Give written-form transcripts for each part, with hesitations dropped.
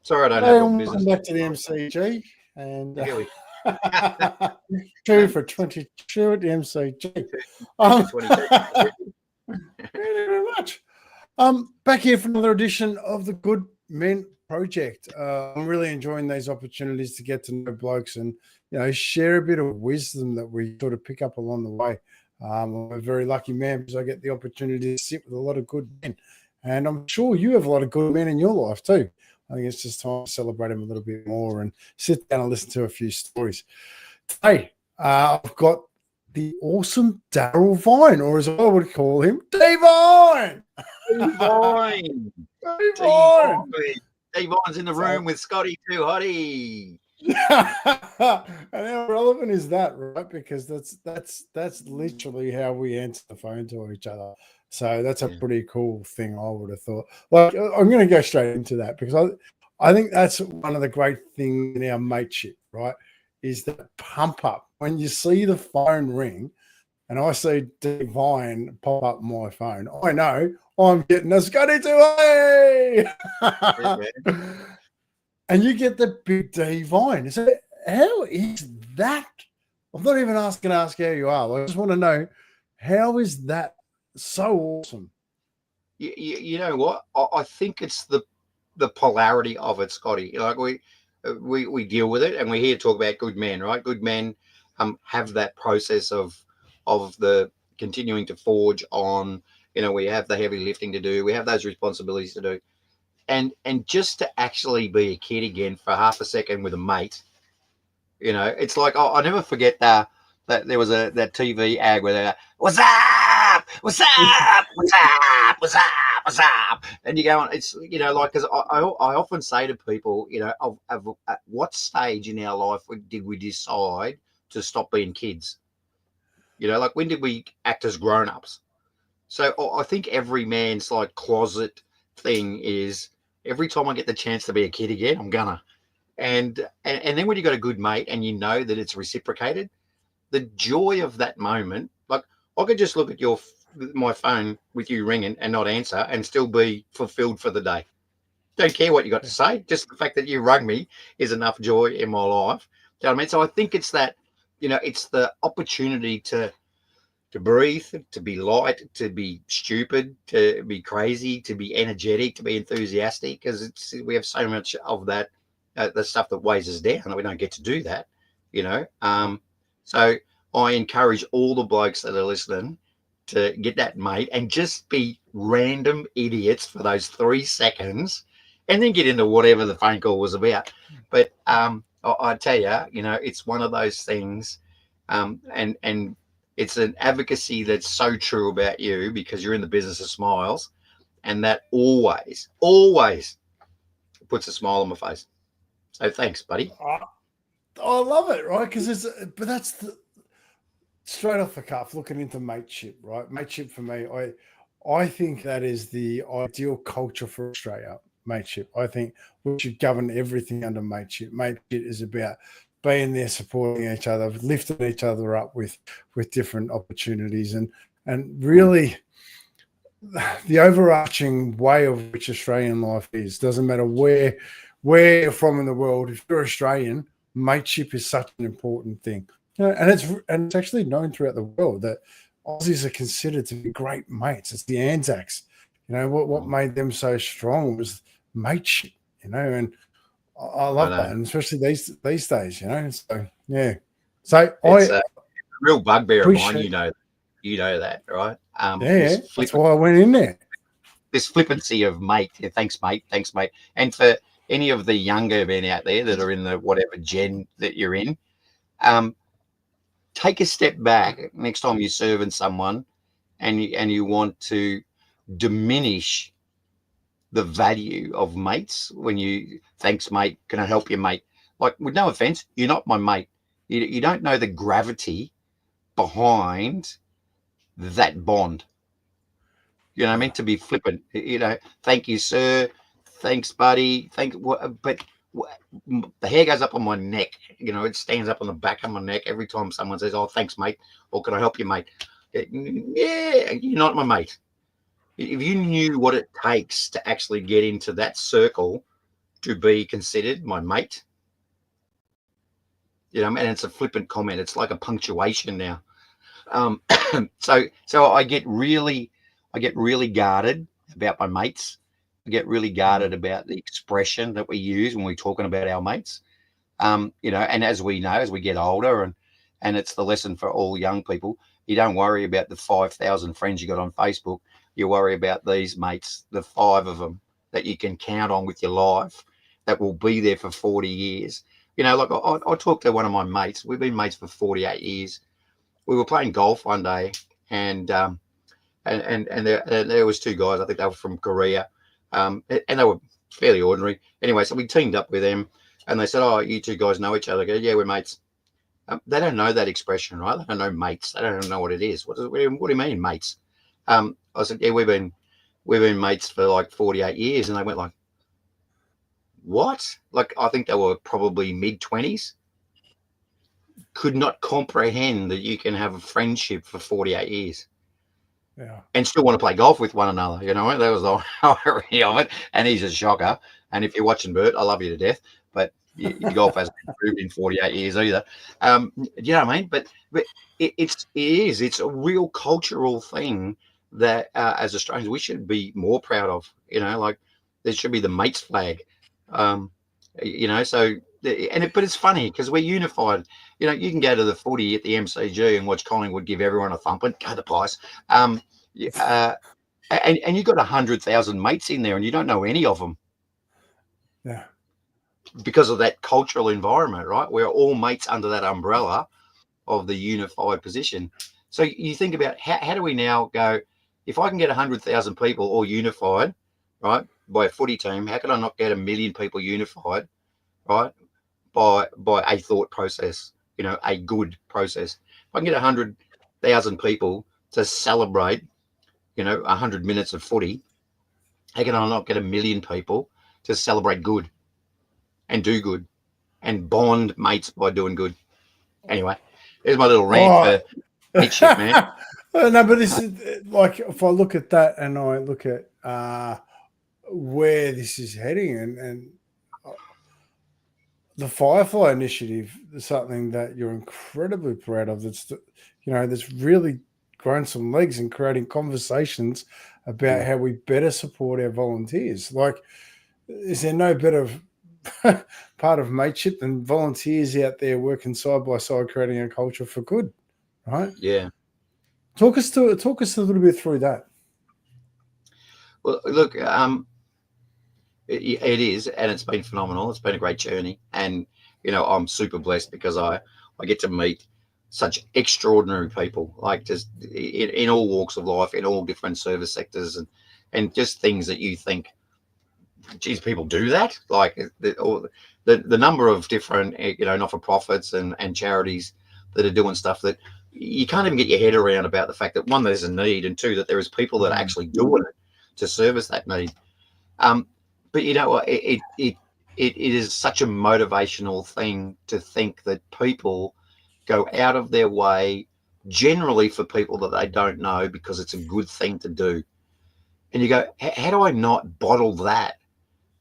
Sorry, I don't Hey, have a and business. welcome back to the MCG. And Here we 2 for 22 at the MCG. 22. Thank you very much. Back here for another edition of the Good Men Project. I'm really enjoying these opportunities to get to know blokes and share a bit of wisdom that we sort of pick up along the way. I'm a very lucky man because I get the opportunity to sit with a lot of good men, and I'm sure you have a lot of good men in your life too. I think it's just time to celebrate them a little bit more and sit down and listen to a few stories. Today, I've got the awesome Darryl Vine, or as I would call him, D-Vine. D-Vine. D-Vine. D-Vine's in the room with Scotty too, hottie. And how relevant is that, right? Because that's literally how we answer the phone to each other. So that's a pretty cool thing, I would have thought. Like, I'm going to go straight into that because I think that's one of the great things in our mateship, right? Is that pump up when you see the phone ring, and I see D-Vine pop up my phone. I know I'm getting a Scotty too. Hey! And you get the big D-Vine. So how is that? I'm not even going to ask how you are. I just want to know, how is that so awesome? You know what? I think it's the polarity of it, Scotty. Like we deal with it, and we're here to talk about good men, right? Good men have that process of the continuing to forge on. We have the heavy lifting to do. We have those responsibilities to do. And just to actually be a kid again for half a second with a mate, it's like I'll never forget that there was that TV ad where they're like, "What's up? What's up? What's up? What's up? What's up?" And you go on. It's like because I often say to people, at what stage in our life did we decide to stop being kids? Like when did we act as grown-ups? So I think every man's like closet thing is, every time I get the chance to be a kid again, I'm gonna. And then when you got a good mate and you know that it's reciprocated, the joy of that moment, like I could just look at my phone with you ringing and not answer and still be fulfilled for the day. Don't care what you got to say. Just the fact that you rung me is enough joy in my life. Do you know what I mean? So I think it's that, it's the opportunity to breathe, to be light, to be stupid, to be crazy, to be energetic, to be enthusiastic, because we have so much of that, the stuff that weighs us down, that we don't get to do that, So I encourage all the blokes that are listening to get that mate and just be random idiots for those 3 seconds, and then get into whatever the phone call was about. But I tell you, it's one of those things, and it's an advocacy that's so true about you because you're in the business of smiles, and that always puts a smile on my face. So thanks, buddy. I love it, right? Because but that's straight off the cuff, looking into mateship, right? Mateship for me, I think that is the ideal culture for Australia. Mateship. I think we should govern everything under mateship. Mateship is about being there, supporting each other, lifting each other up with different opportunities, and really the overarching way of which Australian life is. Doesn't matter where you're from in the world. If you're Australian, mateship is such an important thing. And it's actually known throughout the world that Aussies are considered to be great mates. It's the Anzacs. What made them so strong was mateship. And I love that, and especially these days. So yeah. So it's a real bugbear of mine. You know that, right? Yeah, that's why I went in there. This flippancy of mate. Yeah, thanks, mate. Thanks, mate. And for any of the younger men out there that are in the whatever gen that you're in, take a step back next time you're serving someone, and you want to diminish the value of mates when you, thanks, mate, can I help you, mate? Like, with no offense, you're not my mate. You don't know the gravity behind that bond. You know what I mean? To be flippant, thank you, sir. Thanks, buddy. But the hair goes up on my neck. It stands up on the back of my neck every time someone says, "Oh, thanks, mate," or "Can I help you, mate?" Yeah, you're not my mate. If you knew what it takes to actually get into that circle to be considered my mate? You know, and it's a flippant comment. It's like a punctuation now. So I get really guarded about my mates. I get really guarded about the expression that we use when we're talking about our mates. You know, and as we know, as we get older, and it's the lesson for all young people, you don't worry about the 5,000 friends you got on Facebook. You worry about these mates, the 5 of them that you can count on with your life that will be there for 40 years. You know, like I talked to one of my mates. We've been mates for 48 years. We were playing golf one day, and there was 2 guys. I think they were from Korea, and they were fairly ordinary. Anyway, so we teamed up with them, and they said, "Oh, you 2 guys know each other?" I go, "Yeah, we're mates." They don't know that expression, right? They don't know mates. They don't know what it is. What do you mean, mates? I said, "Yeah, we've been mates for like 48 years," and they went like, "What?" Like, I think they were probably mid-20s. Could not comprehend that you can have a friendship for 48 years. Yeah. And still want to play golf with one another. You know, that was the irony of it. And he's a shocker. And if you're watching Bert, I love you to death, but your golf hasn't improved in 48 years either. Do you know what I mean? But it's a real cultural thing that as Australians we should be more proud of. You know, like there should be the mates flag. You know, so but it's funny because we're unified. You know, you can go to the footy at the MCG and watch Collingwood give everyone a thumping. Go the Pies. And you've got 100,000 mates in there, and you don't know any of them. Yeah. Because of that cultural environment, right? We're all mates under that umbrella of the unified position. So you think about how do we now go? If I can get 100,000 people all unified, right, by a footy team, how can I not get 1 million people unified, right, by a thought process? You know, a good process. If I can get 100,000 people to celebrate, you know, 100 minutes of footy, how can I not get 1 million people to celebrate good and do good and bond mates by doing good? Anyway, there's my little rant for mateship, man. No, but this is like, if I look at that and I look at where this is heading, and the Firefly Initiative is something that you're incredibly proud of. That's, you know, that's really grown some legs and creating conversations about how we better support our volunteers. Like, is there no better part of mateship than volunteers out there working side by side, creating a culture for good, right? Yeah. Talk us a little bit through that. Well, look, it is, and it's been phenomenal. It's been a great journey, and you know, I'm super blessed because I get to meet such extraordinary people, like just in all walks of life, in all different service sectors, and just things that you think, geez, people do that. Like the number of different, you know, not-for-profits and charities that are doing stuff that you can't even get your head around, about the fact that, one, there's a need, and two, that there is people that are actually doing it to service that need. But you know what? It is such a motivational thing to think that people go out of their way, generally for people that they don't know, because it's a good thing to do. And you go, how do I not bottle that?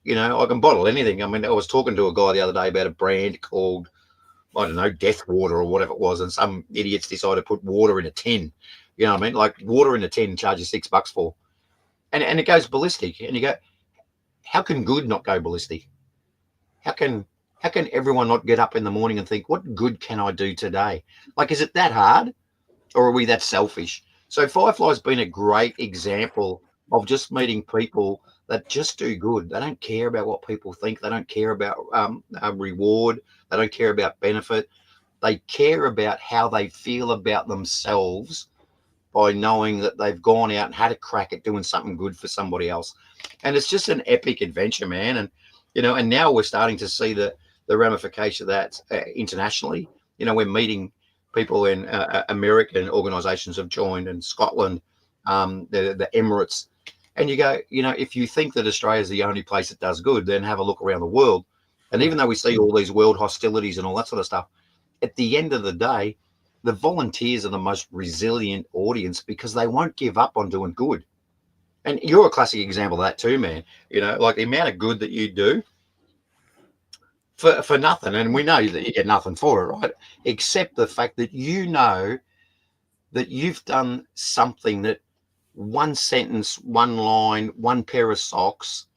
You know, I can bottle anything. I mean, I was talking to a guy the other day about a brand called, I don't know, Death Water or whatever it was, and some idiots decided to put water in a tin. You know what I mean? Like, water in a tin charges $6 for, and it goes ballistic. And you go, how can good not go ballistic? How can everyone not get up in the morning and think, what good can I do today? Like, is it that hard, or are we that selfish? So Firefly's been a great example of just meeting people that just do good. They don't care about what people think. They don't care about reward. They don't care about benefit. They care about how they feel about themselves by knowing that they've gone out and had a crack at doing something good for somebody else. And it's just an epic adventure, man. And, you know, and now we're starting to see the ramification of that internationally. You know, we're meeting people in American organizations have joined, and Scotland, the Emirates. And you go, you know, if you think that Australia is the only place that does good, then have a look around the world. And even though we see all these world hostilities and all that sort of stuff, at the end of the day, the volunteers are the most resilient audience, because they won't give up on doing good. And you're a classic example of that too, man. You know, like the amount of good that you do, for nothing. And we know that you get nothing for it, right? Except the fact that you know that you've done something that one sentence, one line, one pair of socks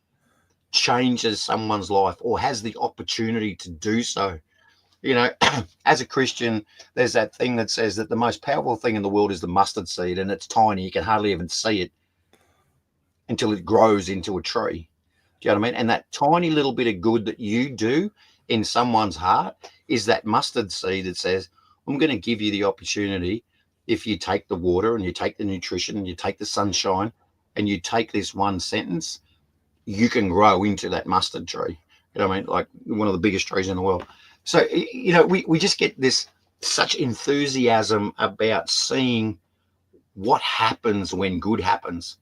changes someone's life or has the opportunity to do so. You know, as a Christian, there's that thing that says that the most powerful thing in the world is the mustard seed, and it's tiny. You can hardly even see it until it grows into a tree. Do you know what I mean? And that tiny little bit of good that you do in someone's heart is that mustard seed that says, I'm going to give you the opportunity, if you take the water and you take the nutrition and you take the sunshine and you take this one sentence, you can grow into that mustard tree. You know what I mean? Like one of the biggest trees in the world. So, you know, we just get this such enthusiasm about seeing what happens when good happens.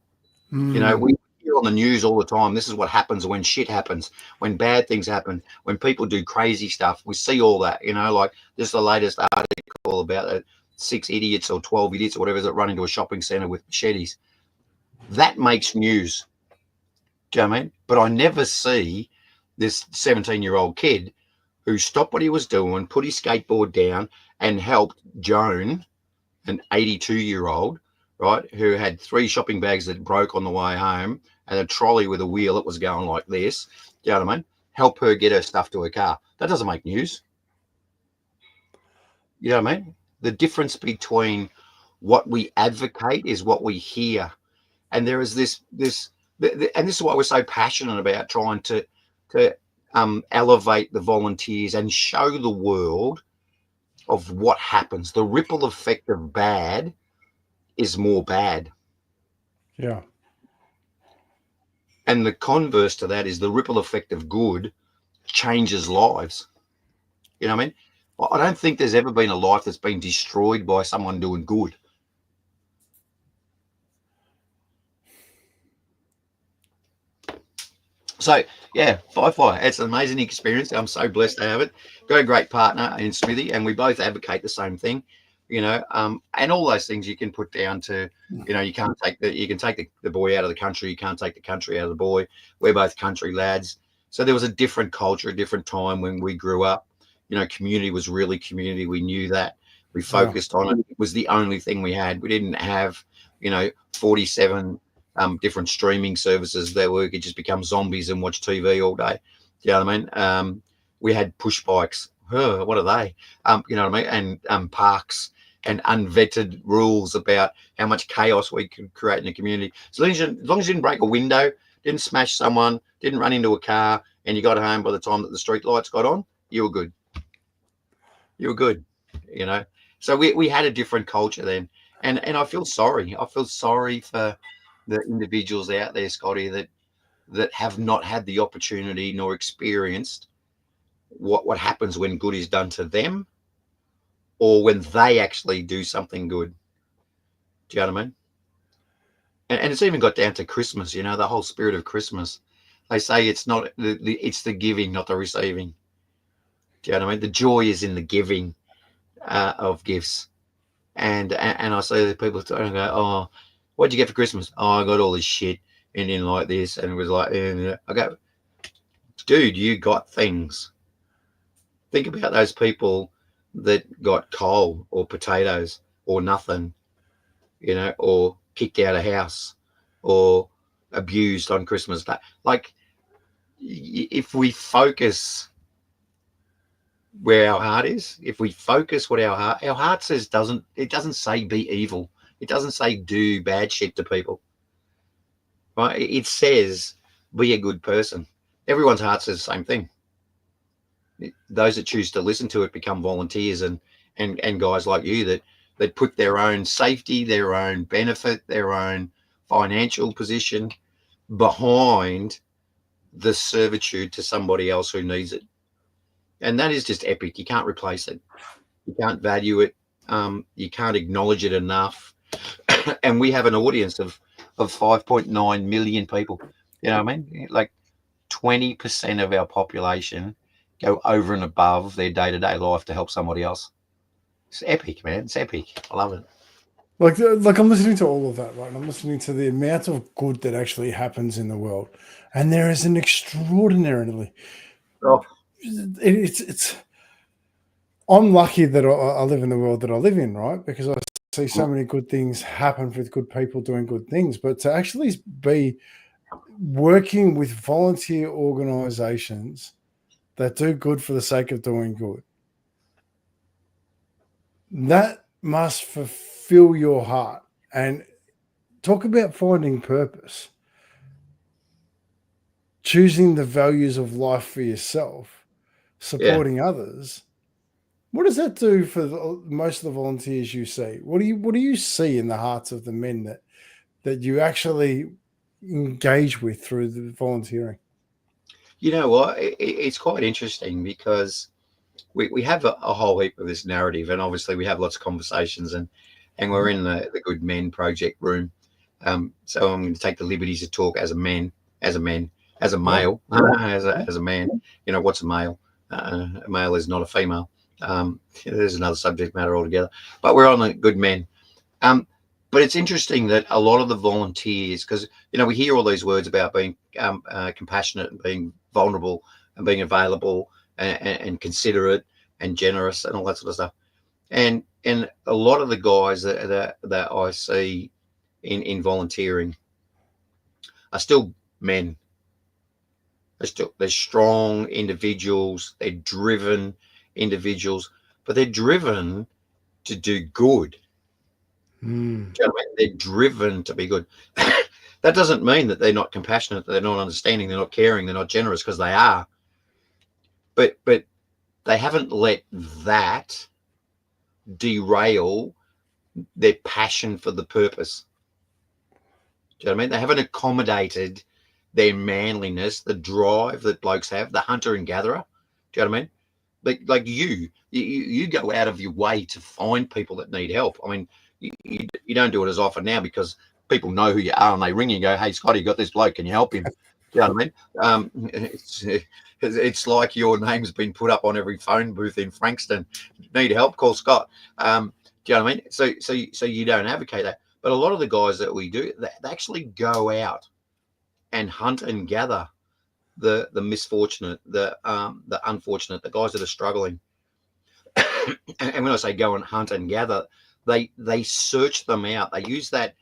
You know, we hear on the news all the time, this is what happens when shit happens, when bad things happen, when people do crazy stuff. We see all that, you know, like this is the latest article about 6 idiots or 12 idiots or whatever that run into a shopping centre with machetes. That makes news. Do you know what I mean? But I never see this 17-year-old kid who stopped what he was doing, put his skateboard down and helped Joan, an 82-year-old, right, who had 3 shopping bags that broke on the way home and a trolley with a wheel that was going like this. Do you know what I mean? Help her get her stuff to her car. That doesn't make news. You know what I mean? The difference between what we advocate is what we hear. And there is this, and this is why we're so passionate about trying to elevate the volunteers and show the world of what happens. The ripple effect of bad is more bad. Yeah. And the converse to that is the ripple effect of good changes lives. You know what I mean? I don't think there's ever been a life that's been destroyed by someone doing good. So, yeah, Firefly, it's an amazing experience. I'm so blessed to have it. Got a great partner in Smithy, and we both advocate the same thing, you know, and all those things you can put down to, you know, you can take the boy out of the country. You can't take the country out of the boy. We're both country lads. So there was a different culture, a different time when we grew up. You know, community was really community. We knew that. We focused on it. It was the only thing we had. We didn't have, you know, 47 different streaming services that we could just become zombies and watch TV all day. Do you know what I mean? We had push bikes. What are they? You know what I mean? And parks and unvetted rules about how much chaos we could create in the community. So as long as you didn't break a window, didn't smash someone, didn't run into a car, and you got home by the time that the street lights got on, you were good. You were good, you know. So we had a different culture then. And I feel sorry. I feel sorry for the individuals out there, Scotty, that have not had the opportunity nor experienced what happens when good is done to them or when they actually do something good. Do you know what I mean? And it's even got down to Christmas, you know, the whole spirit of Christmas. They say it's not it's the giving, not the receiving. Do you know what I mean? The joy is in the giving of gifts. And I see the people go, oh, what'd you get for Christmas? Oh, I got all this shit and in like this. And it was like, I go, dude, you got things. Think about those people that got coal or potatoes or nothing, you know, or kicked out of house or abused on Christmas Day. Like, if we focus where our heart is, if we focus what our heart says, it doesn't say be evil. It doesn't say do bad shit to people. Right? It says be a good person. Everyone's heart says the same thing. Those that choose to listen to it become volunteers and guys like you that put their own safety, their own benefit, their own financial position behind the servitude to somebody else who needs it. And that is just epic. You can't replace it. You can't value it. You can't acknowledge it enough. And we have an audience of 5.9 million people. You know what I mean? Like 20% of our population go over and above their day-to-day life to help somebody else. It's epic, man. It's epic. I love it. Like I'm listening to all of that, right? And I'm listening to the amount of good that actually happens in the world. And there is an extraordinarily it's I'm lucky that I live in the world that I live in, right? Because I see so many good things happen with good people doing good things. But to actually be working with volunteer organizations that do good for the sake of doing good, that must fulfill your heart. And talk about finding purpose, choosing the values of life for yourself, Yeah. supporting others. What does that do for most of the volunteers you see? What do you see in the hearts of the men that you actually engage with through the volunteering? You know what? It's quite interesting because we have a whole heap of this narrative, and obviously we have lots of conversations, and we're in the Good Men Project room. So I'm going to take the liberties to talk as a man, as a man, as a male, as a man. You know, what's a male? A male is not a female. There's another subject matter altogether. But we're on the Good Men. But it's interesting that a lot of the volunteers, because you know we hear all these words about being compassionate and being vulnerable and being available and considerate and generous and all that sort of stuff. And a lot of the guys that I see in volunteering are still men. They're strong individuals. They're driven individuals, but they're driven to do good. Mm. Do you know what I mean? They're driven to be good. That doesn't mean that they're not compassionate, that they're not understanding, they're not caring, they're not generous, because they are. But they haven't let that derail their passion for the purpose. Do you know what I mean? They haven't accommodated their manliness, the drive that blokes have, the hunter and gatherer. Do you know what I mean? Like you go out of your way to find people that need help. I mean, you don't do it as often now because people know who you are and they ring you and go, "Hey, Scotty, you got this bloke, can you help him?" Do you know what I mean? It's like your name's been put up on every phone booth in Frankston. Need help? Call Scott. Do you know what I mean? So you don't advocate that. But a lot of the guys that we do, they actually go out and hunt and gather the misfortunate, the unfortunate, the guys that are struggling. And when I say go and hunt and gather, they search them out. They use that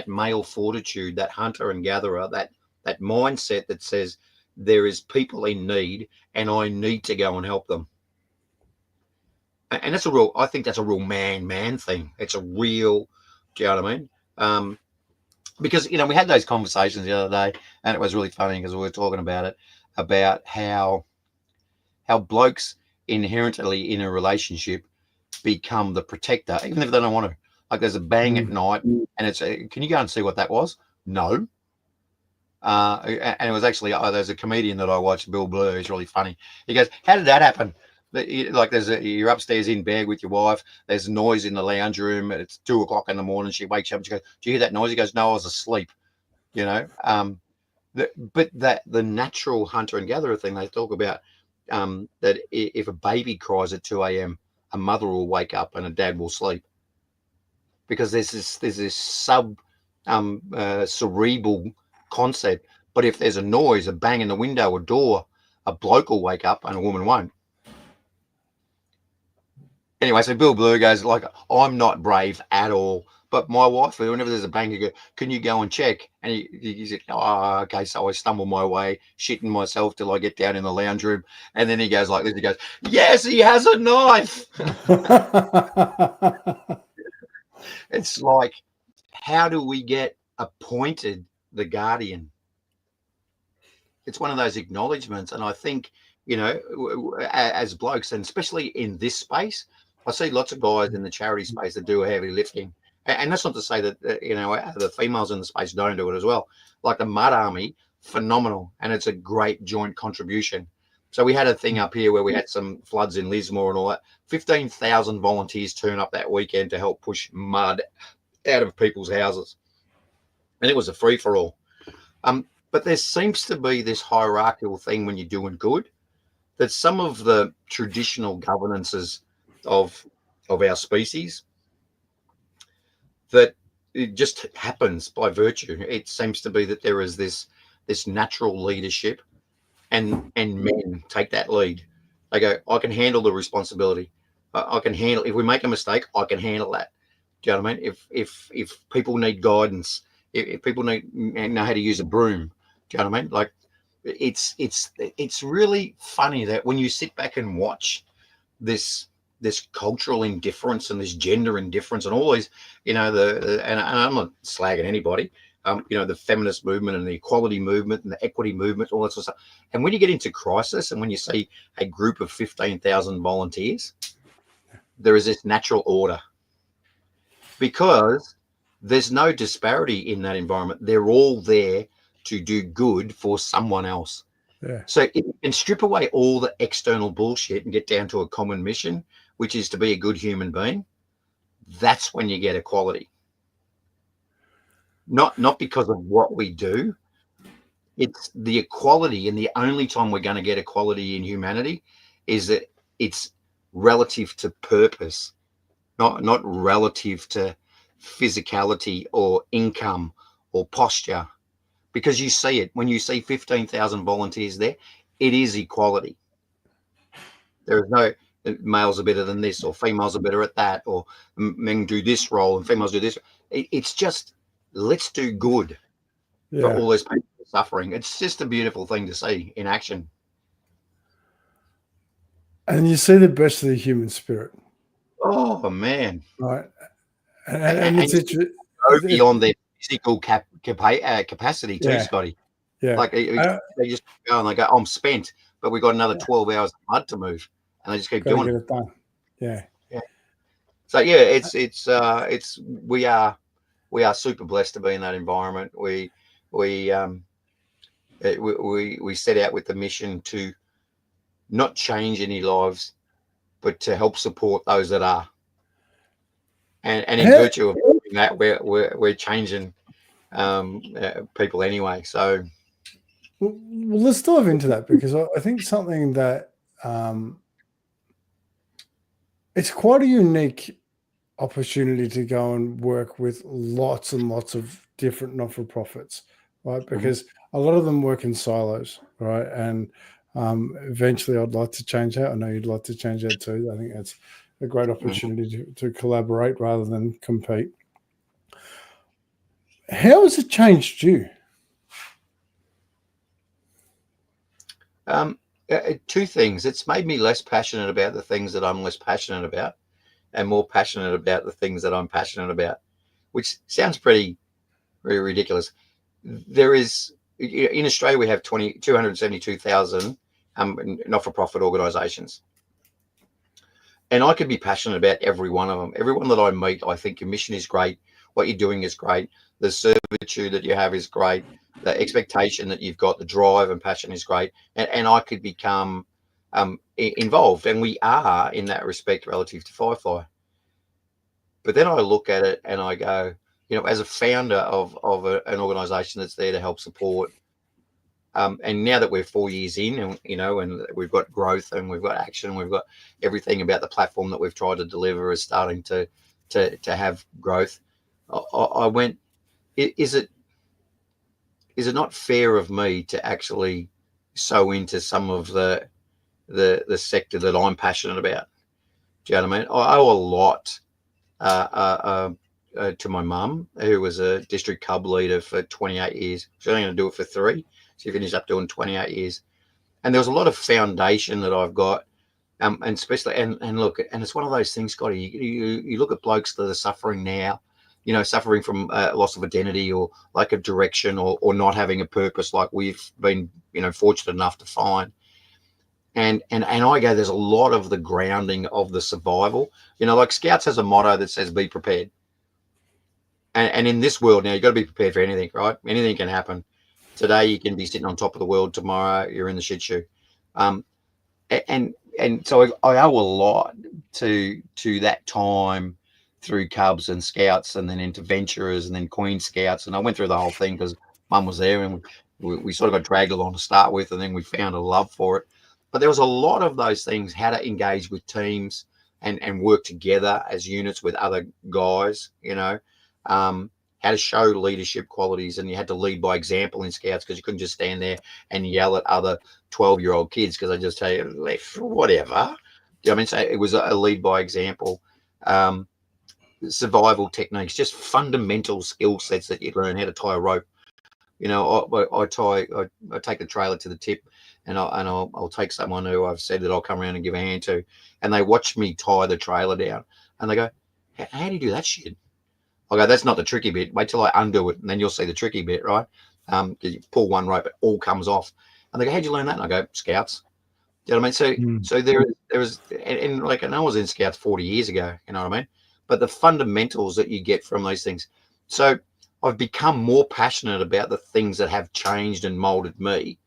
male fortitude, that hunter and gatherer, that mindset that says there is people in need and I need to go and help them. And I think that's a real man thing. It's a real, do you know what I mean? Because, you know, we had those conversations the other day and it was really funny because we were talking about it, about how blokes inherently in a relationship become the protector, even if they don't want to. Like there's a bang at night and it's, can you go and see what that was? No. And it was actually, there's a comedian that I watched, Bill Blue, he's really funny. He goes, how did that happen? Like you're upstairs in bed with your wife, there's noise in the lounge room, and it's 2 o'clock in the morning, she wakes up and she goes, do you hear that noise? He goes, no, I was asleep. You know, but that the natural hunter and gatherer thing they talk about, that if a baby cries at 2 a.m., a mother will wake up and a dad will sleep, because there's this cerebral concept. But if there's a noise, a bang in the window, a door, a bloke will wake up and a woman won't. Anyway, so Bill Blue goes, like, I'm not brave at all, but my wife, whenever there's a bang, you go, can you go and check? And he said, oh, okay. So I stumble my way, shitting myself till I get down in the lounge room. And then he goes like this, he goes, yes, he has a knife. It's like, how do we get appointed the guardian? It's one of those acknowledgements. And I think, you know, as blokes, and especially in this space, I see lots of guys in the charity space that do heavy lifting. And that's not to say that, you know, the females in the space don't do it as well. Like the Mud Army, phenomenal. And it's a great joint contribution. So we had a thing up here where we had some floods in Lismore and all that. 15,000 volunteers turn up that weekend to help push mud out of people's houses. And it was a free-for-all. But there seems to be this hierarchical thing when you're doing good, that some of the traditional governances of our species, that it just happens by virtue. It seems to be that there is this natural leadership, and men take that lead. They go, I can handle the responsibility. I can handle, if we make a mistake, I can handle that. Do you know what I mean? If people need guidance, if people know how to use a broom, do you know what I mean? Like it's really funny that when you sit back and watch this cultural indifference and this gender indifference and all these, and I'm not slagging anybody, the feminist movement and the equality movement and the equity movement, all that sort of stuff. And when you get into crisis and when you see a group of 15,000 volunteers, there is this natural order because there's no disparity in that environment. They're all there to do good for someone else. Yeah. So if you can strip away all the external bullshit and get down to a common mission, which is to be a good human being, that's when you get equality. Not because of what we do. It's the equality, and the only time we're going to get equality in humanity is that it's relative to purpose, not relative to physicality or income or posture. Because you see it when you see 15,000 volunteers there, it is equality. There is no males are better than this or females are better at that, or men do this role and females do this. It's just, let's do good for all those people suffering. It's just a beautiful thing to see in action. And you see the best of the human spirit. Oh man! Right, and it's go beyond their physical capacity too, yeah, Scotty. yeah. Like they just go and they go, I'm spent, but we've got another 12 hours of mud to move, and they just keep doing it done. Yeah. So yeah, we are super blessed to be in that environment. We set out with the mission to not change any lives, but to help support those that are. And in virtue of that, we're changing people anyway. So, well, let's dive into that, because I think something that it's quite a unique opportunity to go and work with lots and lots of different not-for-profits, right? Because a lot of them work in silos, right? And eventually I'd like to change that. I know you'd like to change that too. I think that's a great opportunity to collaborate rather than compete. How has it changed you? Two things. It's made me less passionate about the things that I'm less passionate about, and more passionate about the things that I'm passionate about, which sounds pretty ridiculous. There is, in Australia, we have 272,000 not-for-profit organisations. And I could be passionate about every one of them. Everyone that I meet, I think your mission is great. What you're doing is great. The servitude that you have is great. The expectation that you've got, the drive and passion is great. And I could become involved. And we are in that respect relative to Firefly. But then I look at it and I go, as a founder of an organisation that's there to help support, and now that we're 4 years in, and we've got growth and we've got action, we've got everything about the platform that we've tried to deliver is starting to have growth. I went, is it not fair of me to actually sow into some of the sector that I'm passionate about? Do you know what I mean? I owe a lot to my mum, who was a district cub leader for 28 years. She's only going to do it for 3. She finished up doing 28 years. And there was a lot of foundation that I've got, and especially, and look, and it's one of those things, Scotty, you look at blokes that are suffering now, suffering from loss of identity or lack of direction or not having a purpose like we've been, fortunate enough to find. And I go, there's a lot of the grounding of the survival. Like Scouts has a motto that says, be prepared. And in this world now, you've got to be prepared for anything, right? Anything can happen. Today you can be sitting on top of the world. Tomorrow you're in the shit shoe. And so I owe a lot to that time through Cubs and Scouts, and then into Venturers, and then Queen Scouts. And I went through the whole thing because Mum was there, and we sort of got dragged along to start with, and then we found a love for it. But there was a lot of those things, how to engage with teams and work together as units with other guys, how to show leadership qualities, and you had to lead by example in Scouts because you couldn't just stand there and yell at other 12-year-old kids because they just tell you whatever. You know what I mean? So it was a lead by example. Survival techniques, just fundamental skill sets that you learn. How to tie a rope. You know, I take the trailer to the tip, and I'll take someone who I've said that I'll come around and give a hand to, and they watch me tie the trailer down, and they go, "How do you do that shit?" I go, "That's not the tricky bit. Wait till I undo it, and then you'll see the tricky bit, right?" You pull one rope, it all comes off, and they go, "How'd you learn that?" And I go, "Scouts." Do you know what I mean? So there was, and like, and I was in Scouts 40 years ago. You know what I mean? But the fundamentals that you get from these things. So I've become more passionate about the things that have changed and molded me,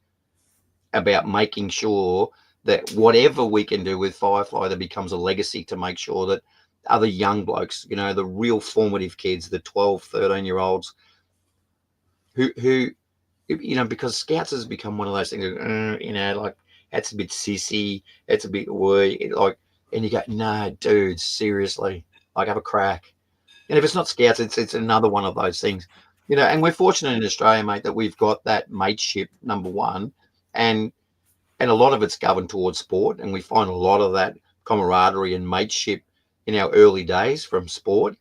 about making sure that whatever we can do with Firefly, that becomes a legacy to make sure that other young blokes, you know, the real formative kids, the 12, 13-year-olds who, you know, because Scouts has become one of those things, you know, like, that's a bit sissy, it's a bit like, and you go, no, dude, seriously, like, have a crack. And if it's not Scouts, it's another one of those things, you know. And we're fortunate in Australia, mate, that we've got that mateship, number one, and a lot of it's governed towards sport, and we find a lot of that camaraderie and mateship in our early days from sport.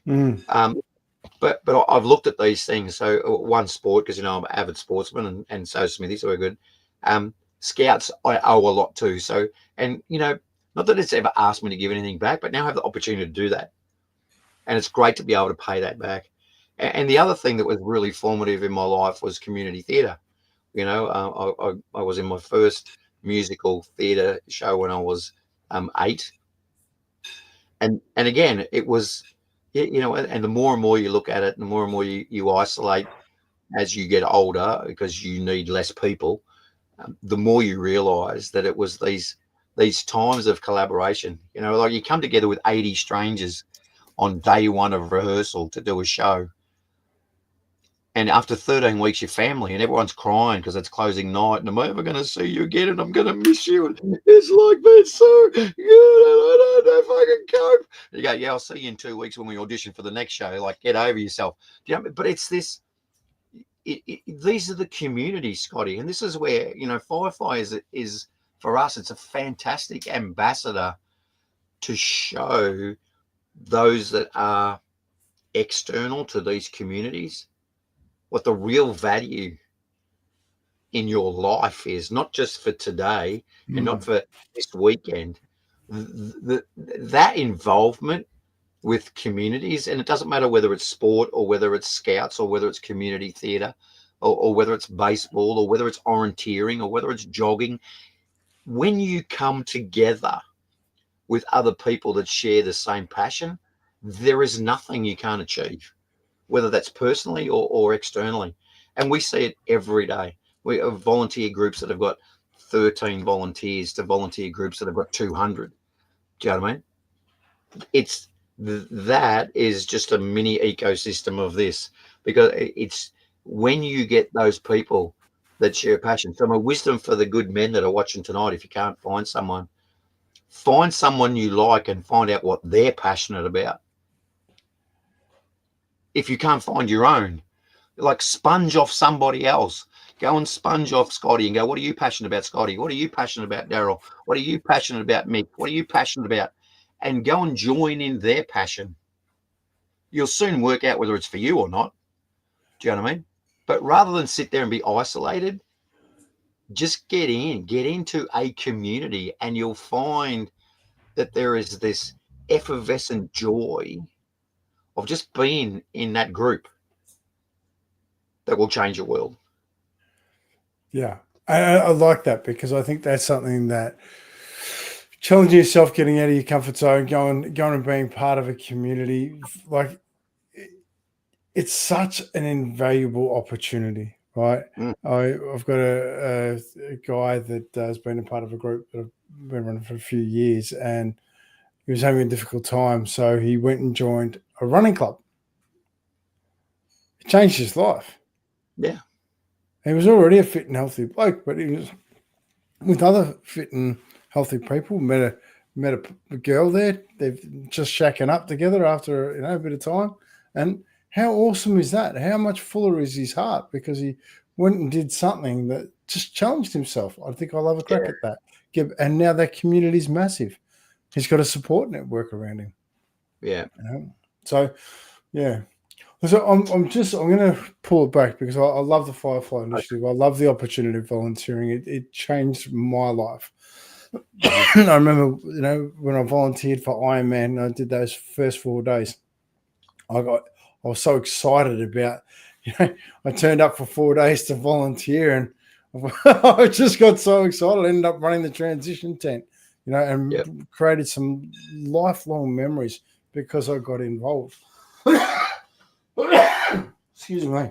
But I've looked at these things. So one sport, because, you know, I'm an avid sportsman, and so Smithy, so we're good. Scouts, I owe a lot to. So, and, you know, not that it's ever asked me to give anything back, but now I have the opportunity to do that. And it's great to be able to pay that back. And the other thing that was really formative in my life was community theatre. You know, I was in my first musical theatre show when I was 8. And again, it was, you know, and the more and more you look at it, the more and more you isolate as you get older, because you need less people, the more you realise that it was these times of collaboration. You know, like, you come together with 80 strangers on day one of rehearsal to do a show. And after 13 weeks, you're family, and everyone's crying because it's closing night, and am I ever going to see you again? And I'm going to miss you. And it's like, been so good, and I don't know if I can cope. And you go, yeah, I'll see you in 2 weeks when we audition for the next show. Like, get over yourself. You know, but it's this. These are the communities, Scotty, and this is where, you know, Firefly is for us. It's a fantastic ambassador to show those that are external to these communities what the real value in your life is, not just for today and not for this weekend. That involvement with communities, and it doesn't matter whether it's sport or whether it's Scouts or whether it's community theatre or whether it's baseball or whether it's orienteering or whether it's jogging, when you come together with other people that share the same passion, there is nothing you can't achieve, whether that's personally or externally. And we see it every day. We have volunteer groups that have got 13 volunteers to volunteer groups that have got 200. Do you know what I mean? It's that is just a mini ecosystem of this, because it's when you get those people that share passion. So my wisdom for the good men that are watching tonight, if you can't find someone you like and find out what they're passionate about. If you can't find your own, like, sponge off somebody else. Go and sponge off Scotty and go, what are you passionate about, Scotty? What are you passionate about, Darryl? What are you passionate about, Mick? What are you passionate about? And go and join in their passion. You'll soon work out whether it's for you or not. Do you know what I mean? But rather than sit there and be isolated, just get into a community, and you'll find that there is this effervescent joy of just being in that group that will change your world. Yeah, I like that, because I think that's something that challenging yourself, getting out of your comfort zone, going and being part of a community, like, it's such an invaluable opportunity, right? I've got a guy that has been a part of a group that I've been running for a few years, and he was having a difficult time, so he went and joined a running club. It changed his life. Yeah. He was already a fit and healthy bloke, but he was with other fit and healthy people. Met a girl there. They've just shacking up together after, you know, a bit of time, and how awesome is that? How much fuller is his heart because he went and did something that just challenged himself? I think I'll have a crack at that. And now that community is massive. He's got a support network around him. Yeah. You know? So, yeah. So I'm going to pull it back because I love the Firefly Initiative. I love the opportunity of volunteering. It changed my life. I remember, when I volunteered for Ironman, I did those first 4 days. I was so excited about, I turned up for 4 days to volunteer, and I just got so excited. I ended up running the transition tent, and created some lifelong memories because I got involved. Excuse me.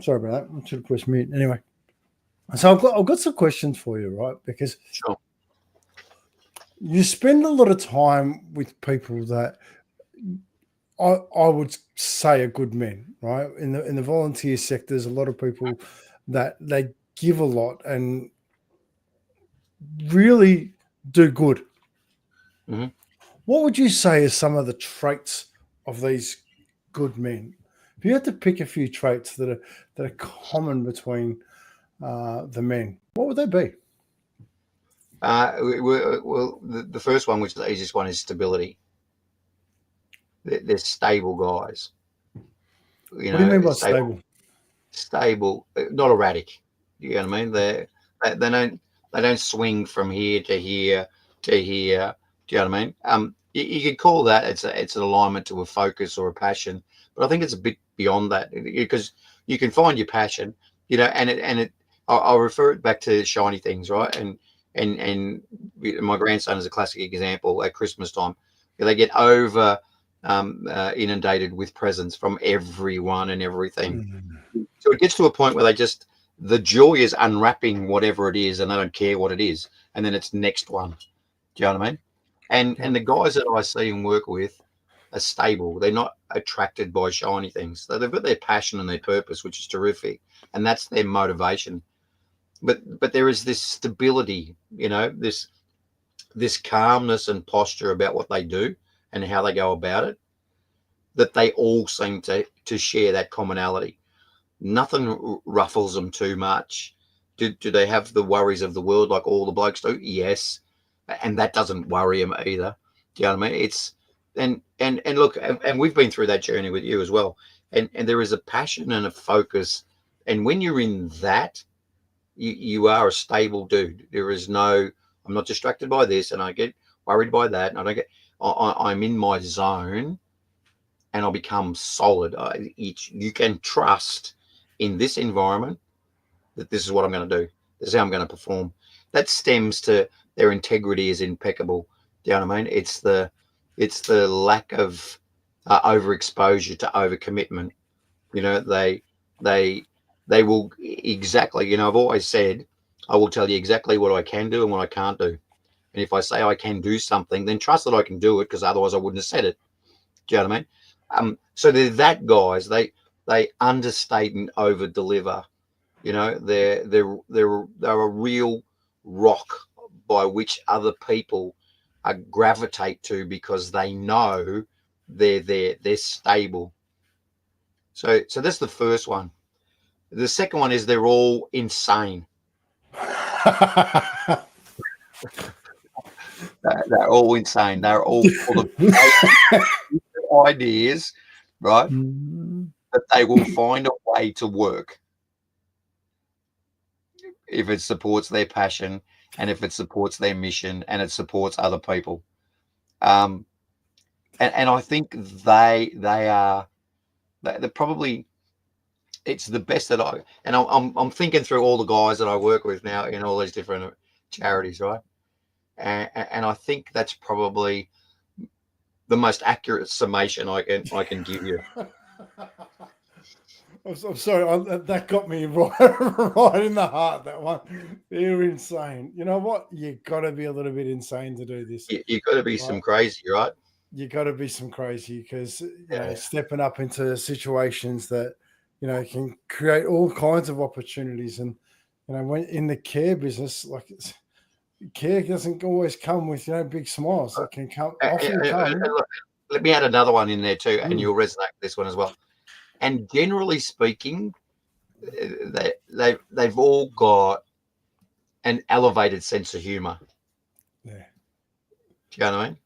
Sorry about that. I should have pushed mute. Anyway, so I've got some questions for you, right? Because Sure. you spend a lot of time with people that I would say are good men, right? In the volunteer sector, there's a lot of people that they give a lot and really do good. Mm-hmm. What would you say is some of the traits of these good men? If you had to pick a few traits that are common between the men, what would they be? Well, the first one, which is the easiest one, is stability. They're stable guys. What do you mean by stable? Stable, not erratic. You know what I mean? They don't swing from here to here to here. Do you know what I mean? You could call that it's an alignment to a focus or a passion, but I think it's a bit beyond that because you can find your passion, and I'll refer it back to shiny things, right? And my grandson is a classic example at Christmas time. They get over inundated with presents from everyone and everything. So it gets to a point where the joy is unwrapping whatever it is, and they don't care what it is, and then it's next one. Do you know what I mean? And the guys that I see and work with are stable. They're not attracted by shiny things. So they've got their passion and their purpose, which is terrific, and that's their motivation. But there is this stability, this calmness and posture about what they do and how they go about it, that they all seem to share that commonality. Nothing ruffles them too much. Do they have the worries of the world like all the blokes do? Yes, and that doesn't worry them either. Do you know what I mean? It's and look, and we've been through that journey with you as well. And there is a passion and a focus, and when you're in that, you are a stable dude. There is no, I'm not distracted by this, and I get worried by that, and I don't get. I'm in my zone, and I'll become solid. You can trust in this environment that this is what I'm going to do. This is how I'm going to perform. That stems to their integrity is impeccable. Do you know what I mean? It's the lack of overexposure to overcommitment. They will exactly. I've always said I will tell you exactly what I can do and what I can't do. And if I say I can do something, then trust that I can do it, because otherwise I wouldn't have said it. Do you know what I mean? So they're that guys. They understate and over deliver. They're a real rock by which other people gravitate to, because they know they're stable. So that's the first one. The second one is they're all insane. They're all insane. They're all full of ideas, right? But they will find a way to work if it supports their passion, and if it supports their mission, and it supports other people. And I think they're probably, it's the best that I'm thinking through all the guys that I work with now in all these different charities, right? And I think that's probably the most accurate summation I can give you. I'm sorry, that got me right in the heart. That one, they're insane. You know what? You got to be a little bit insane to do this. You got to be some crazy, right? You got to be some crazy, because stepping up into situations that can create all kinds of opportunities. And when in the care business, like care doesn't always come with big smiles. It can come often come. Look, let me add another one in there too, and you'll resonate with this one as well. and generally speaking, they've all got an elevated sense of humor. Yeah. Do you know what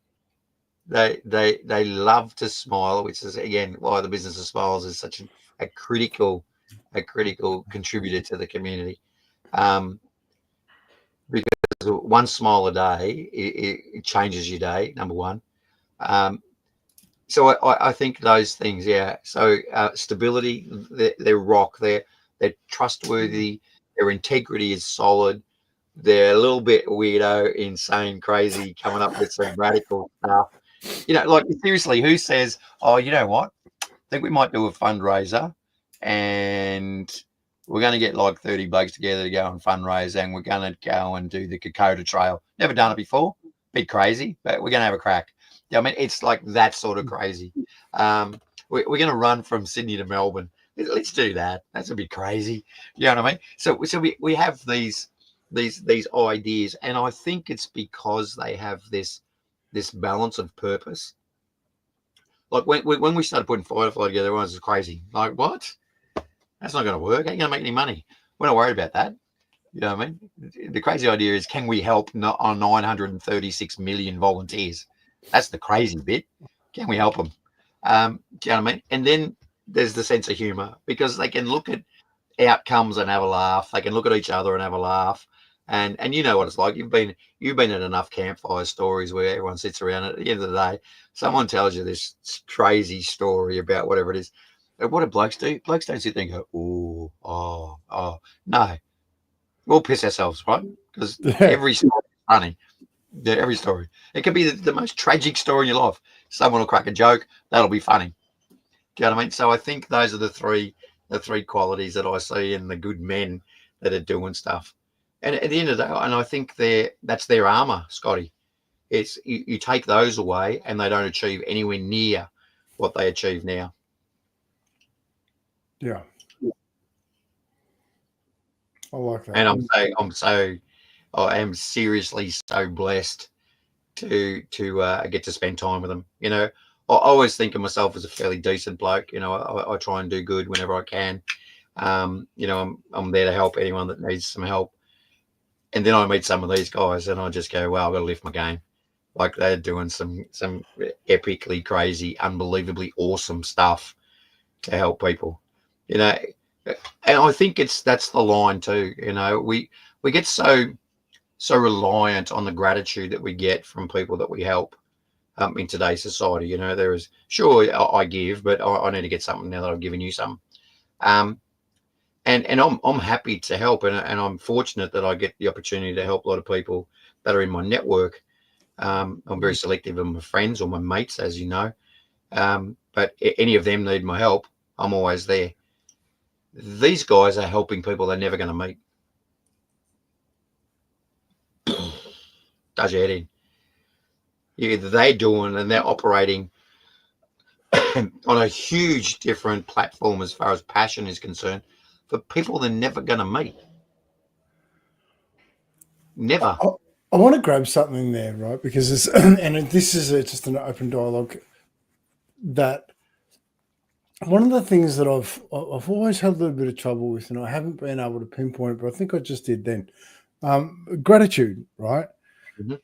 I mean? They love to smile, which is again why the business of smiles is such a critical contributor to the community. Because one smile a day it changes your day. Number one. So I think those things, yeah. So stability, they're rock. They're trustworthy. Their integrity is solid. They're a little bit weirdo, insane, crazy, coming up with some radical stuff. Like seriously, who says, "Oh, you know what? I think we might do a fundraiser, and we're going to get like 30 blokes together to go and fundraise, and we're going to go and do the Kokoda Trail. Never done it before. Bit crazy, but we're going to have a crack." I mean, it's like that sort of crazy. We're going to run from Sydney to Melbourne. Let's do that. That's a bit crazy. You know what I mean? So we have these ideas, and I think it's because they have this balance of purpose. Like when we started putting Firefly together, everyone was crazy. Like, what? That's not going to work. Ain't going to make any money. We're not worried about that. You know what I mean? The crazy idea is, can we help on 936 million volunteers? That's the crazy bit. Can we help them? Do you know what I mean? And then there's the sense of humor, because they can look at outcomes and have a laugh. They can look at each other and have a laugh. And you know what it's like. You've been at enough campfire stories where everyone sits around. At the end of the day, someone tells you this crazy story about whatever it is. And what do blokes do? Blokes don't sit there and go, "Ooh, oh." No, we'll piss ourselves, right? Because every story is funny. Yeah, every story. It could be the most tragic story in your life. Someone will crack a joke. That'll be funny. Do you know what I mean? So I think those are the three qualities that I see in the good men that are doing stuff. And at the end of the day, and I think that's their armor, Scotty. It's you take those away and they don't achieve anywhere near what they achieve now. Yeah. I like that. And I am seriously so blessed to get to spend time with them. I always think of myself as a fairly decent bloke. I try and do good whenever I can. I'm there to help anyone that needs some help. And then I meet some of these guys and I just go, wow, I've got to lift my game. Like, they're doing some epically crazy, unbelievably awesome stuff to help people. And I think that's the line too. We get so reliant on the gratitude that we get from people that we help in today's society. There is, sure, I give, but I need to get something now that I've given you some. And I'm happy to help, and I'm fortunate that I get the opportunity to help a lot of people that are in my network. I'm very selective of my friends or my mates, as you know. But any of them need my help, I'm always there. These guys are helping people they're never going to meet. Does your head in. They're doing and they're operating on a huge different platform as far as passion is concerned for people they're never going to meet. Never. I want to grab something there, right? Because it's, and this is just an open dialogue, that one of the things that I've always had a little bit of trouble with, and I haven't been able to pinpoint it, but I think I just did then. Gratitude, right? Mm-hmm.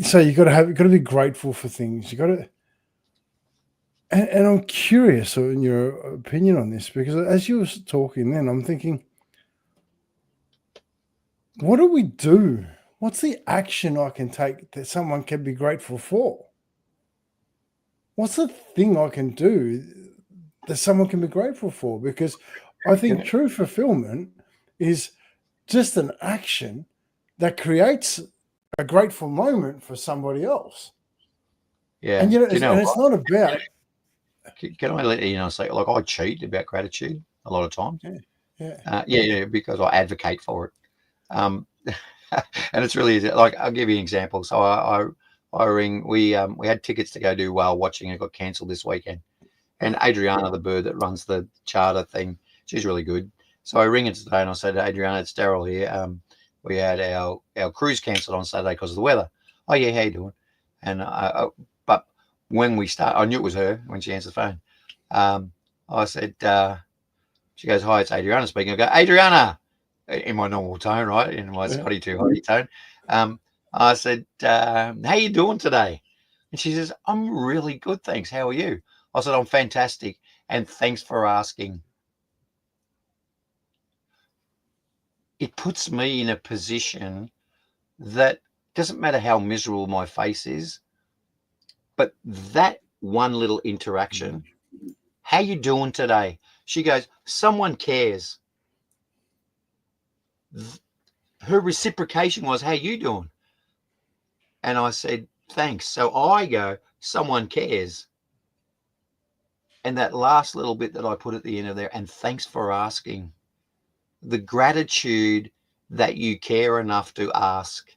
So you've got to be grateful for things. You got to, and I'm curious in your opinion on this, because as you were talking then, I'm thinking, what do we do? What's the action I can take that someone can be grateful for? What's the thing I can do that someone can be grateful for? Because I think true fulfillment is just an action that creates a grateful moment for somebody else. Yeah. And it's not about. Can I let you know? Say, like, I cheat about gratitude a lot of times. Yeah. Because I advocate for it. And it's really easy. Like, I'll give you an example. So I ring. We had tickets to go do whale watching. It got cancelled this weekend. And Adriana, the bird that runs the charter thing, she's really good. So I ring her today and I said, Adriana, it's Darryl here. We had our cruise cancelled on Saturday because of the weather. Oh yeah, how you doing? And but when we start, I knew it was her when she answered the phone. I said, she goes, hi, it's Adriana speaking. I go, Adriana, in my normal tone, right? In my Scotty too hotty tone. I said, how you doing today? And she says, I'm really good, thanks. How are you? I said, I'm fantastic. And thanks for asking. It puts me in a position that doesn't matter how miserable my face is, but that one little interaction, how you doing today? She goes, someone cares. Her reciprocation was, how you doing? And I said, thanks. So I go, someone cares. And that last little bit that I put at the end of there, and thanks for asking. The gratitude that you care enough to ask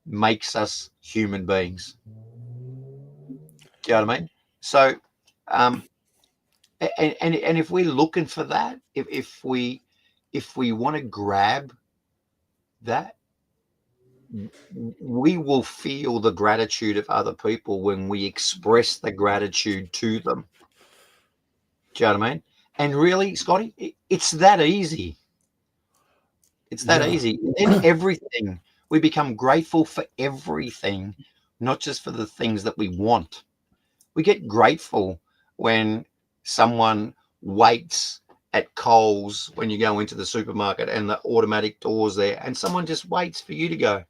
makes us human beings. Do you know what I mean? So, and if we're looking for that, if we want to grab that, we will feel the gratitude of other people when we express the gratitude to them. Do you know what I mean? And really, Scotty, it's that easy. It's that easy. And then everything, we become grateful for everything, not just for the things that we want. We get grateful when someone waits at Coles when you go into the supermarket and the automatic doors there, and someone just waits for you to go.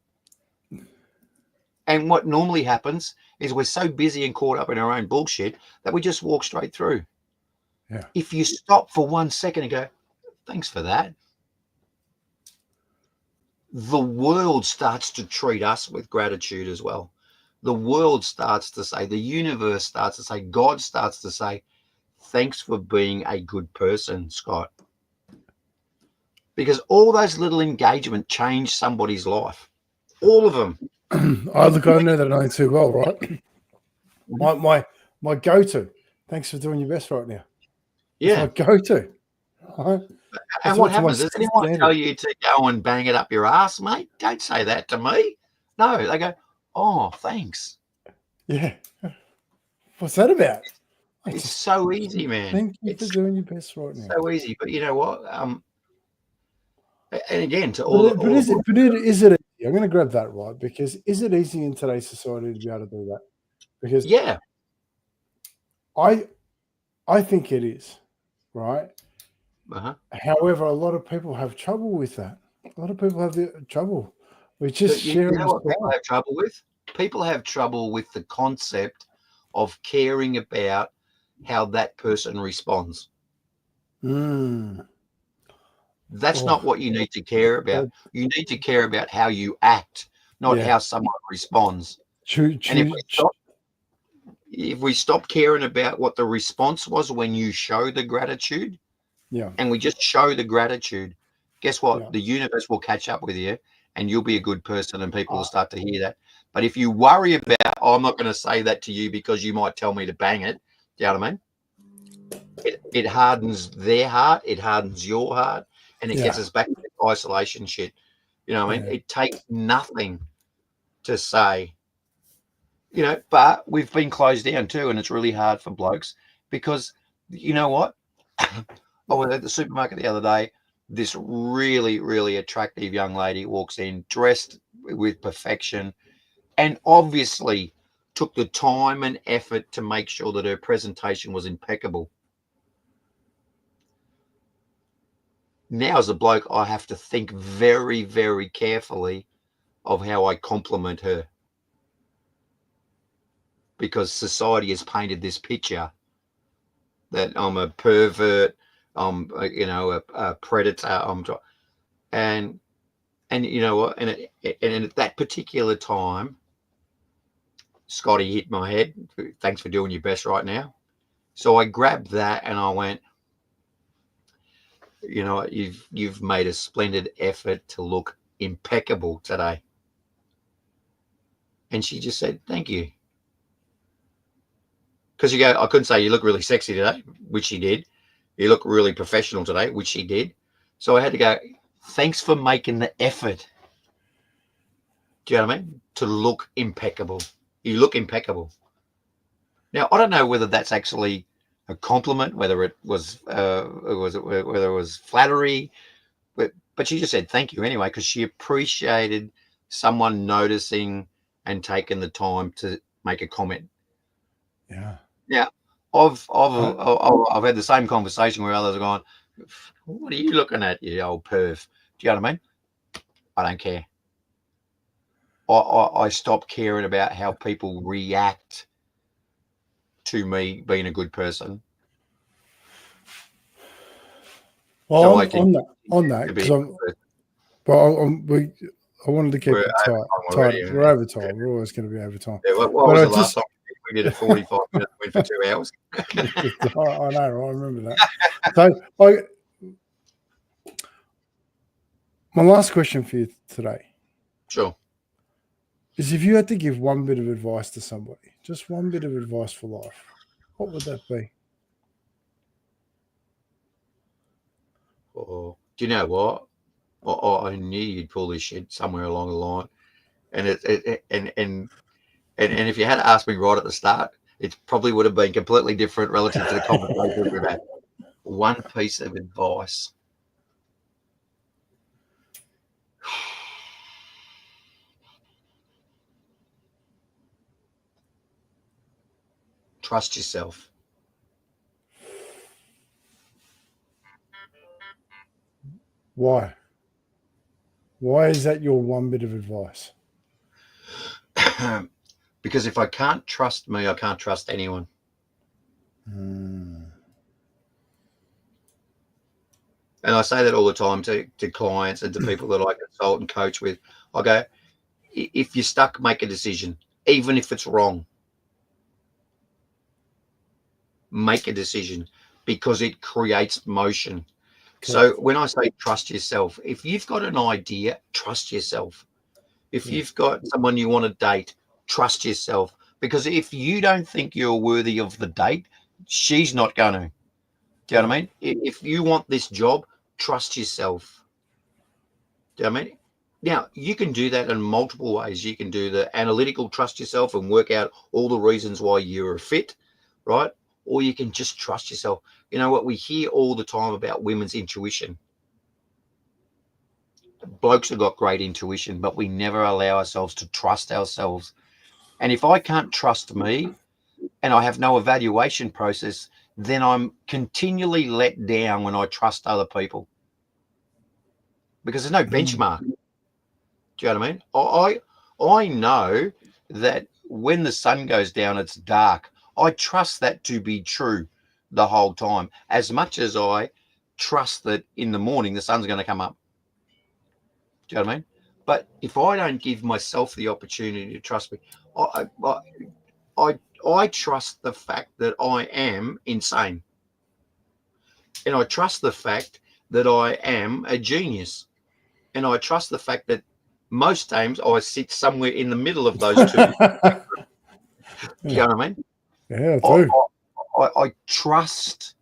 And what normally happens is we're so busy and caught up in our own bullshit that we just walk straight through. Yeah. If you stop for 1 second and go, thanks for that, the world starts to treat us with gratitude as well. The world starts to say, the universe starts to say, God starts to say, thanks for being a good person, Scott. Because all those little engagement change somebody's life. All of them. I know that only too well, right? My go-to. Thanks for doing your best right now. Yeah. That's my go-to. Right? And what happens? Does anyone tell you to go and bang it up your ass, mate? Don't say that to me. No, they go, oh, thanks. Yeah. What's that about? It's so easy, man. Thank you for doing your best right now. So easy. But you know what? And again, to is it easy? I'm going to grab that, right? Because is it easy in today's society to be able to do that? Because yeah, I think it is, right? uh-huh. However, a lot of people have trouble with that. A lot of people have trouble with just sharing. You know what people have trouble with? People have trouble with the concept of caring about how that person responds. That's not what you need to care about. You need to care about how you act, not how someone responds. And if we stop caring about what the response was when you show the gratitude, and we just show the gratitude, guess what? The universe will catch up with you and you'll be a good person and people will start to hear that. But if you worry about, oh, I'm not going to say that to you because you might tell me to bang it, do you know what I mean? It hardens their heart, it hardens your heart, and it gets us back to the isolation shit. You know what I mean? It takes nothing to say, you know, but we've been closed down too, and it's really hard for blokes because you know what? I was at the supermarket the other day. This really, really attractive young lady walks in, dressed with perfection, and obviously took the time and effort to make sure that her presentation was impeccable. Now, as a bloke, I have to think very, very carefully of how I compliment her, because society has painted this picture that I'm a pervert, I'm a predator, and you know what, and at that particular time, Scotty hit my head. Thanks for doing your best right now. So I grabbed that and I went, you know, you've made a splendid effort to look impeccable today. And she just said, thank you. Because I couldn't say you look really sexy today, which she did. You look really professional today, which she did. So I had to go, thanks for making the effort. Do you know what I mean? To look impeccable. You look impeccable. Now, I don't know whether that's actually a compliment, whether it was whether it was flattery, but she just said thank you anyway because she appreciated someone noticing and taking the time to make a comment. Yeah. Yeah, I've had the same conversation where others are going, "What are you looking at, you old perv?" Do you know what I mean? I don't care. I stop caring about how people react to me being a good person. Well, So I can on that, to be because a good person. I wanted to keep We're it over tight. time already. We're over time. We're always going to be over time. Yeah, what But was I the last just, time we did a 45 minutes, went for 2 hours? I know, I remember that. So, my last question for you today Sure. is: if you had to give one bit of advice to somebody, just one bit of advice for life, what would that be? Or do you know what? I knew you'd pull this shit somewhere along the line, and and if you had asked me right at the start, it probably would have been completely different relative to the conversation we've had. One piece of advice. Trust yourself. Why? Why is that your one bit of advice? Because if I can't trust me, I can't trust anyone. Mm. And I say that all the time to clients and to people that I consult and coach with. I go, if you're stuck, make a decision, even if it's wrong. Make a decision because it creates motion. So Correct. when I say trust yourself, if you've got an idea, trust yourself. If Yeah. you've got someone you want to date, trust yourself. Because if you don't think you're worthy of the date, she's not going to. Do you know what I mean? If you want this job, trust yourself. Do you know what I mean? Now, you can do that in multiple ways. You can do the analytical trust yourself and work out all the reasons why you're a fit, right? Or you can just trust yourself. You know what? We hear all the time about women's intuition. Blokes have got great intuition, but we never allow ourselves to trust ourselves. And if I can't trust me and I have no evaluation process, then I'm continually let down when I trust other people because there's no benchmark. Do you know what I mean? I know that when the sun goes down, it's dark. I trust that to be true the whole time, as much as I trust that in the morning the sun's going to come up. Do you know what I mean? But if I don't give myself the opportunity to trust me, I I I trust the fact that I am insane, and I trust the fact that I am a genius, and I trust the fact that most times I sit somewhere in the middle of those two. Do you Yeah. know what I mean? Yeah, I I, do. I trust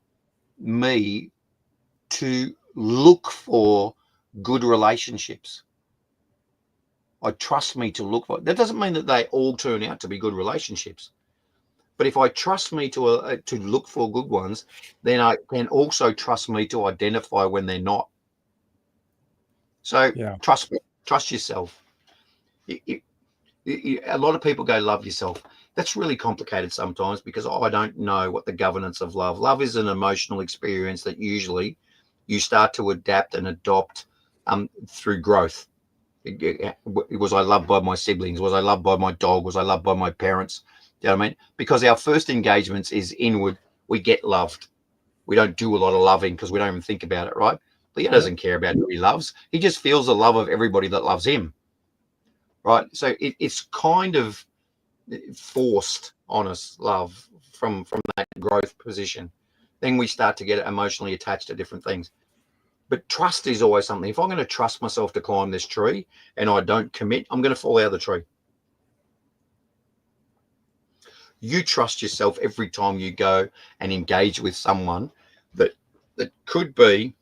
me to look for good relationships. I trust me to look for. That doesn't mean that they all turn out to be good relationships. But if I trust me to look for good ones, then I can also trust me to identify when they're not. So Yeah. trust me, trust yourself. A lot of people go love yourself. That's really complicated sometimes because I don't know what the governance of love. Love is an emotional experience that usually you start to adapt and adopt through growth. Was I loved by my siblings? Was I loved by my dog? Was I loved by my parents? Do you know what I mean? Because our first engagements is inward. We get loved. We don't do a lot of loving because we don't even think about it, right? Leo doesn't care about who he loves. He just feels the love of everybody that loves him, right? So it's kind of forced on us love from that growth position. Then we start to get emotionally attached to different things. But trust is always something. If I'm going to trust myself to climb this tree and I don't commit, I'm going to fall out of the tree. You trust yourself every time you go and engage with someone that could be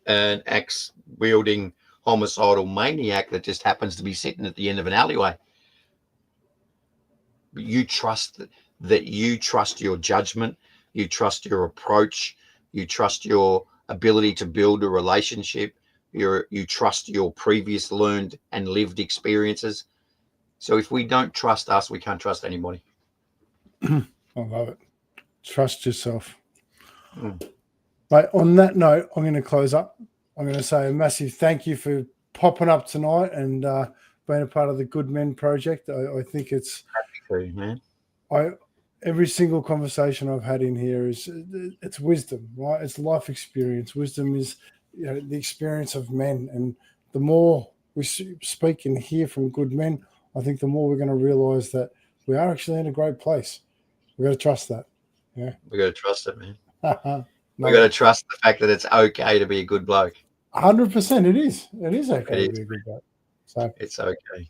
an axe wielding homicidal maniac that just happens to be sitting at the end of an alleyway. But you trust that you trust your judgment, you trust your approach, you trust your ability to build a relationship, you trust your previous learned and lived experiences. So if we don't trust us, we can't trust anybody. I love it. Trust yourself. Mm. Right, on that note, I'm going to close up. I'm going to say a massive thank you for popping up tonight and being a part of the Good Men Project. I think it's Happy to, man. Every single conversation I've had in here it's wisdom, right? It's life experience. Wisdom is the experience of men, and the more we speak and hear from good men, I think the more we're going to realize that we are actually in a great place. We've got to trust that. Yeah, We got to trust it, man. No, We got to trust the fact that it's okay to be a good bloke. 100%. It is okay to be a good bloke. So it's okay.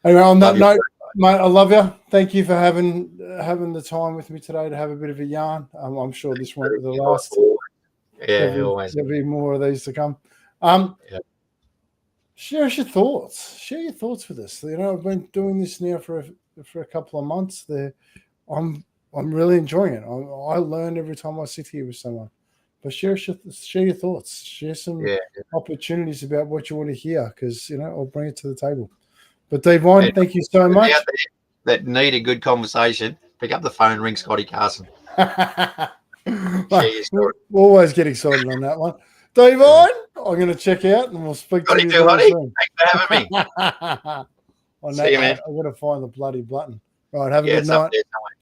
Anyway, on that note, mate, I love you. Thank you for having the time with me today to have a bit of a yarn. I'm sure this won't be the last. Yeah, there'll be more of these to come. Share your thoughts. Share your thoughts with us. I've been doing this now for a couple of months. I'm really enjoying it. I learn every time I sit here with someone. But share your thoughts. Share some opportunities about what you want to hear, because I'll bring it to the table. But Devine, thank you so much. That need a good conversation, pick up the phone, ring Scotty Carson. We'll always get excited on that one. Devine, I'm going to check out and we'll speak to you soon. Thanks for having me. On that note, I'm going to find the bloody button. Right, have a good night.